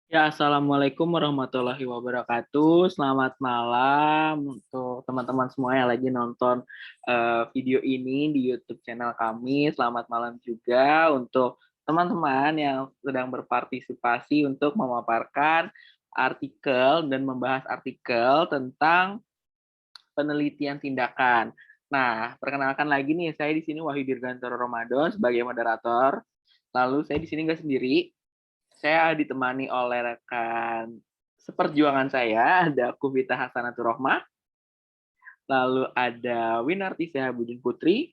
Ya, Assalamualaikum warahmatullahi wabarakatuh. Selamat malam untuk teman-teman semua yang lagi nonton video ini di YouTube channel kami. Selamat malam juga untuk teman-teman yang sedang berpartisipasi untuk memaparkan artikel dan membahas artikel tentang penelitian tindakan. Nah, perkenalkan lagi nih, saya di sini Wahyu Dirgantoro Ramadan sebagai moderator. Lalu saya di sini nggak sendiri, saya ditemani oleh rekan seperjuangan saya, ada Kuvita Hasanatur Rohmah, lalu ada Winarti Sehabudin Putri,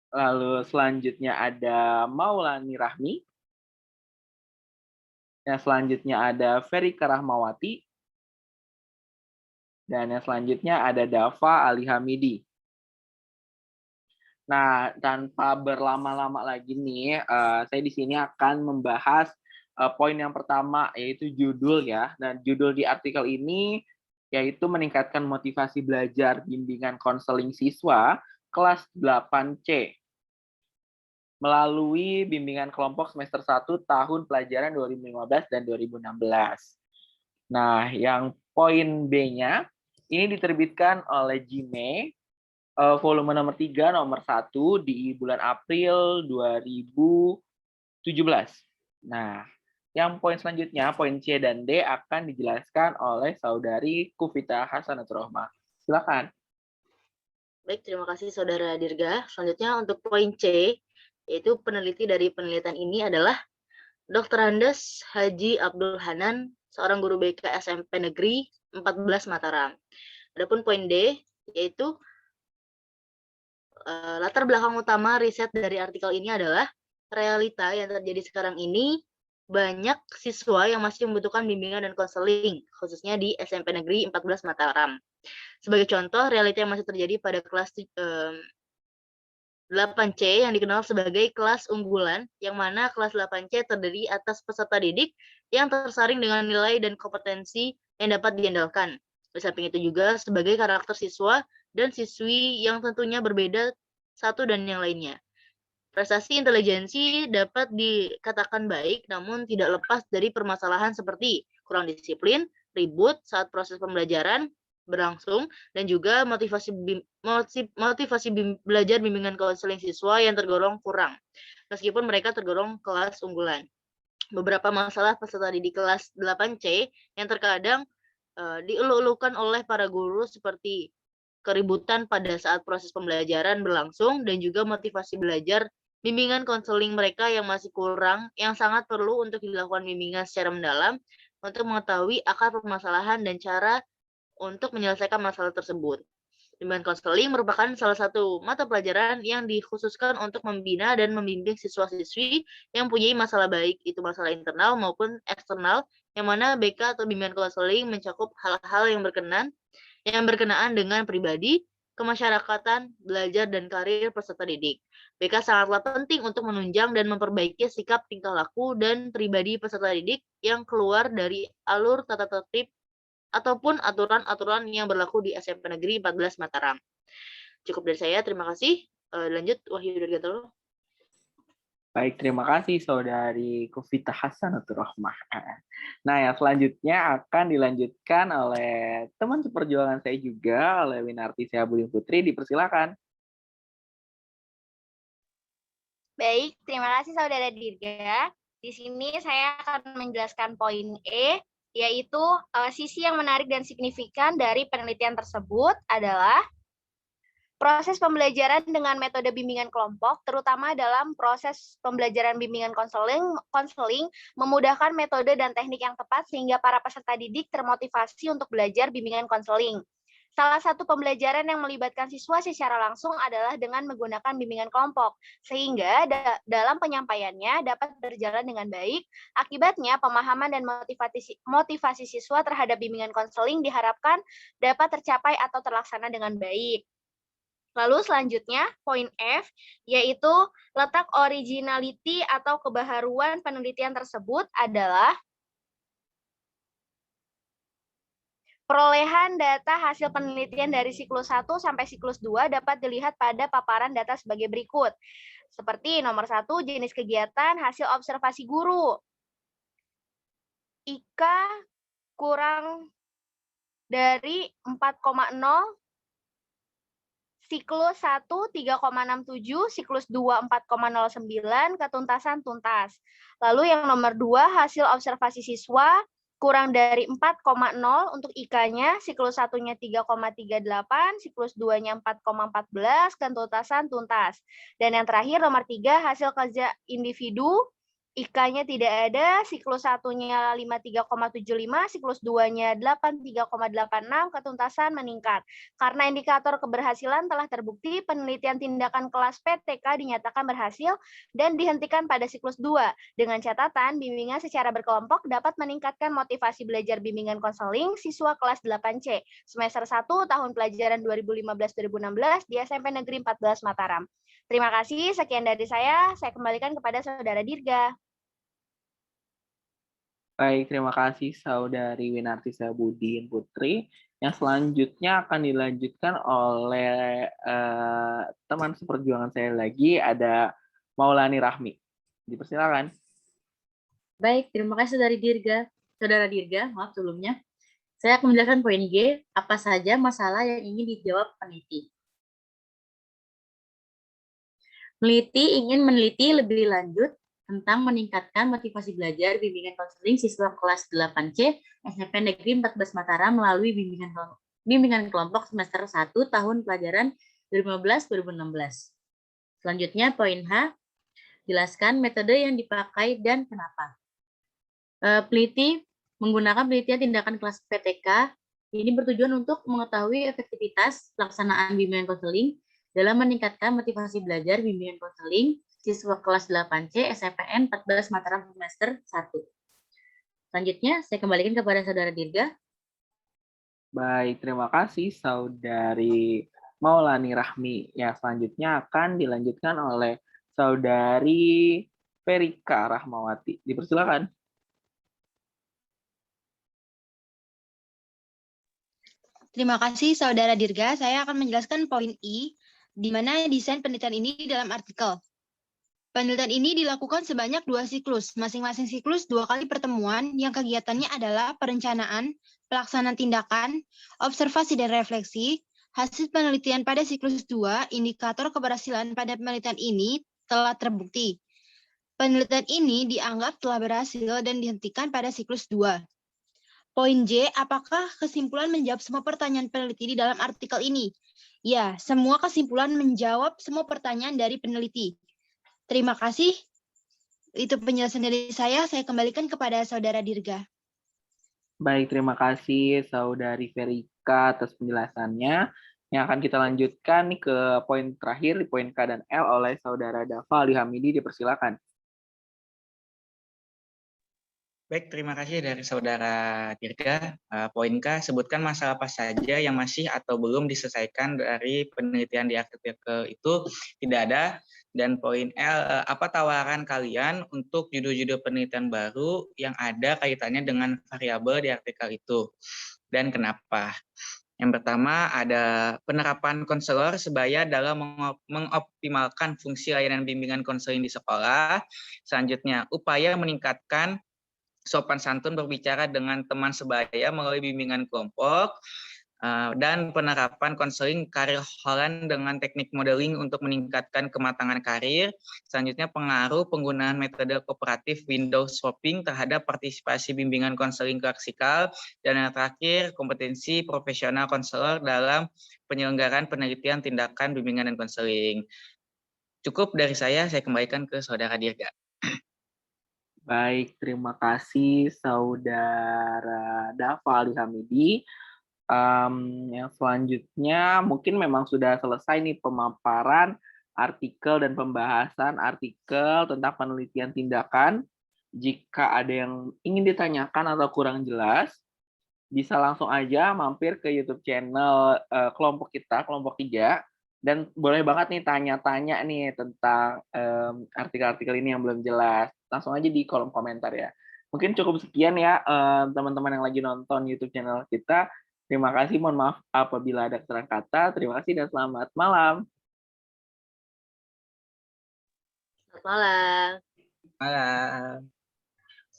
lalu selanjutnya ada Maulani Rahmi, yang selanjutnya ada Ferika Rahmawati, dan yang selanjutnya ada Dava Ali Hamidi. Nah, tanpa berlama-lama lagi nih, saya di sini akan membahas poin yang pertama, yaitu judul ya. Dan judul di artikel ini yaitu meningkatkan motivasi belajar bimbingan konseling siswa kelas 8C melalui bimbingan kelompok semester 1 tahun pelajaran 2015 dan 2016. Nah, yang poin B-nya ini diterbitkan oleh Jime volume nomor 3 nomor 1 di bulan April 2017. Nah, yang poin selanjutnya, poin C dan D akan dijelaskan oleh saudari Kuvita Hasanatur Rohmah. Silakan. Baik, terima kasih Saudara Dirga. Selanjutnya untuk poin C, yaitu peneliti dari penelitian ini adalah Dr. Andes Haji Abdul Hanan, seorang guru BK SMP Negeri 14 Mataram. Adapun poin D, yaitu latar belakang utama riset dari artikel ini adalah realita yang terjadi sekarang ini banyak siswa yang masih membutuhkan bimbingan dan konseling, khususnya di SMP Negeri 14 Mataram. Sebagai contoh, realita yang masih terjadi pada kelas 8C yang dikenal sebagai kelas unggulan, yang mana kelas 8C terdiri atas peserta didik yang tersaring dengan nilai dan kompetensi yang dapat diandalkan. Di samping itu juga sebagai karakter siswa dan siswi yang tentunya berbeda satu dan yang lainnya. Prestasi intelijensi dapat dikatakan baik, namun tidak lepas dari permasalahan seperti kurang disiplin, ribut saat proses pembelajaran berlangsung, dan juga motivasi belajar bimbingan konseling siswa yang tergolong kurang, meskipun mereka tergolong kelas unggulan. Beberapa masalah peserta didik kelas 8C yang terkadang dielu-elukan oleh para guru seperti keributan pada saat proses pembelajaran berlangsung dan juga motivasi belajar bimbingan konseling mereka yang masih kurang, yang sangat perlu untuk dilakukan bimbingan secara mendalam untuk mengetahui akar permasalahan dan cara untuk menyelesaikan masalah tersebut. Bimbingan konseling merupakan salah satu mata pelajaran yang dikhususkan untuk membina dan membimbing siswa-siswi yang mempunyai masalah baik itu masalah internal maupun eksternal, yang mana BK atau bimbingan konseling mencakup hal-hal yang berkenaan dengan pribadi, kemasyarakatan, belajar, dan karir peserta didik. BK sangatlah penting untuk menunjang dan memperbaiki sikap tingkah laku dan pribadi peserta didik yang keluar dari alur tata tertib ataupun aturan-aturan yang berlaku di SMP Negeri 14 Mataram. Cukup dari saya, terima kasih. Lanjut, Wahyu Dirgantoro. Baik, terima kasih saudari Kuvita Hasanatur Rohmah. Nah, yang selanjutnya akan dilanjutkan oleh teman seperjuangan saya juga, oleh Winarti Sehabudin Putri. Dipersilakan. Baik, terima kasih Saudara Dirga. Di sini saya akan menjelaskan poin E, yaitu sisi yang menarik dan signifikan dari penelitian tersebut adalah proses pembelajaran dengan metode bimbingan kelompok, terutama dalam proses pembelajaran bimbingan konseling, memudahkan metode dan teknik yang tepat sehingga para peserta didik termotivasi untuk belajar bimbingan konseling. Salah satu pembelajaran yang melibatkan siswa secara langsung adalah dengan menggunakan bimbingan kelompok, sehingga dalam penyampaiannya dapat berjalan dengan baik. Akibatnya, pemahaman dan motivasi siswa terhadap bimbingan konseling diharapkan dapat tercapai atau terlaksana dengan baik. Lalu selanjutnya, poin F, yaitu letak originality atau kebaharuan penelitian tersebut adalah perolehan data hasil penelitian dari siklus 1 sampai siklus 2 dapat dilihat pada paparan data sebagai berikut. Seperti nomor 1, jenis kegiatan, hasil observasi guru. IKA kurang dari 4,0, siklus 1 3,67, siklus 2 4,09, ketuntasan tuntas. Lalu yang nomor 2, hasil observasi siswa kurang dari 4,0 untuk IKA-nya, siklus 1-nya 3,38, siklus 2-nya 4,14, ketuntasan tuntas. Dan yang terakhir nomor 3, hasil kerja individu, IKA-nya tidak ada, siklus 1-nya 53,75, siklus 2-nya 83,86, ketuntasan meningkat. Karena indikator keberhasilan telah terbukti, penelitian tindakan kelas PTK dinyatakan berhasil dan dihentikan pada siklus 2. Dengan catatan, bimbingan secara berkelompok dapat meningkatkan motivasi belajar bimbingan konseling siswa kelas 8C, semester 1 tahun pelajaran 2015-2016 di SMP Negeri 14 Mataram. Terima kasih, sekian dari saya kembalikan kepada Saudara Dirga. Baik, terima kasih Saudari Winarti Sabudin Putri. Yang selanjutnya akan dilanjutkan oleh teman seperjuangan saya lagi, ada Maulani Rahmi. Dipersilakan. Baik, terima kasih Saudara Dirga, maaf sebelumnya. Saya akan menjelaskan poin G, apa saja masalah yang ingin dijawab peneliti. Peneliti ingin meneliti lebih lanjut tentang meningkatkan motivasi belajar bimbingan konseling siswa kelas 8C SMP Negeri 14 Mataram melalui bimbingan kelompok semester 1 tahun pelajaran 2015-2016. Selanjutnya poin H, jelaskan metode yang dipakai dan kenapa. Peneliti menggunakan penelitian tindakan kelas PTK ini bertujuan untuk mengetahui efektivitas pelaksanaan bimbingan konseling dalam meningkatkan motivasi belajar bimbingan konseling siswa kelas 8C SMPN 14 Mataram semester 1. Selanjutnya, saya kembalikan kepada Saudara Dirga. Baik, terima kasih Saudari Maulani Rahmi. Yang selanjutnya akan dilanjutkan oleh Saudari Ferika Rahmawati. Dipersilakan. Terima kasih Saudara Dirga. Saya akan menjelaskan poin I, di mana desain penelitian ini dalam artikel. Penelitian ini dilakukan sebanyak 2 siklus, masing-masing siklus 2 kali pertemuan yang kegiatannya adalah perencanaan, pelaksanaan tindakan, observasi dan refleksi. Hasil penelitian pada siklus 2, indikator keberhasilan pada penelitian ini telah terbukti. Penelitian ini dianggap telah berhasil dan dihentikan pada siklus 2. Poin J, apakah kesimpulan menjawab semua pertanyaan peneliti di dalam artikel ini? Ya, semua kesimpulan menjawab semua pertanyaan dari peneliti. Terima kasih. Itu penjelasan dari saya kembalikan kepada Saudara Dirga. Baik, terima kasih Saudari Ferika atas penjelasannya. Yang akan kita lanjutkan nih ke poin terakhir, di poin K dan L oleh Saudara Dava Alihamidi. Dipersilakan. Baik, terima kasih dari Saudara Dirga. Poin K, sebutkan masalah apa saja yang masih atau belum diselesaikan dari penelitian di artikel itu tidak ada. Dan poin L, apa tawaran kalian untuk judul-judul penelitian baru yang ada kaitannya dengan variabel di artikel itu, dan kenapa? Yang pertama ada penerapan konselor sebaya dalam mengoptimalkan fungsi layanan bimbingan konseling di sekolah. Selanjutnya, upaya meningkatkan sopan santun berbicara dengan teman sebaya melalui bimbingan kelompok, dan penerapan konseling karir Holland dengan teknik modeling untuk meningkatkan kematangan karir. Selanjutnya, pengaruh penggunaan metode kooperatif window shopping terhadap partisipasi bimbingan konseling klasik. Dan yang terakhir, kompetensi profesional konselor dalam penyelenggaraan penelitian tindakan bimbingan dan konseling. Cukup dari saya kembalikan ke Saudara Dirga. Baik, terima kasih Saudara Dava Alihamidi. Yang selanjutnya mungkin memang sudah selesai nih pemaparan artikel dan pembahasan artikel tentang penelitian tindakan. Jika ada yang ingin ditanyakan atau kurang jelas, bisa langsung aja mampir ke YouTube channel kelompok kita, kelompok 3. Dan boleh banget nih tanya-tanya nih tentang artikel-artikel ini yang belum jelas. Langsung aja di kolom komentar ya. Mungkin cukup sekian ya teman-teman yang lagi nonton YouTube channel kita. Terima kasih, mohon maaf apabila ada kesalahan kata. Terima kasih dan selamat malam. Selamat malam. Malam.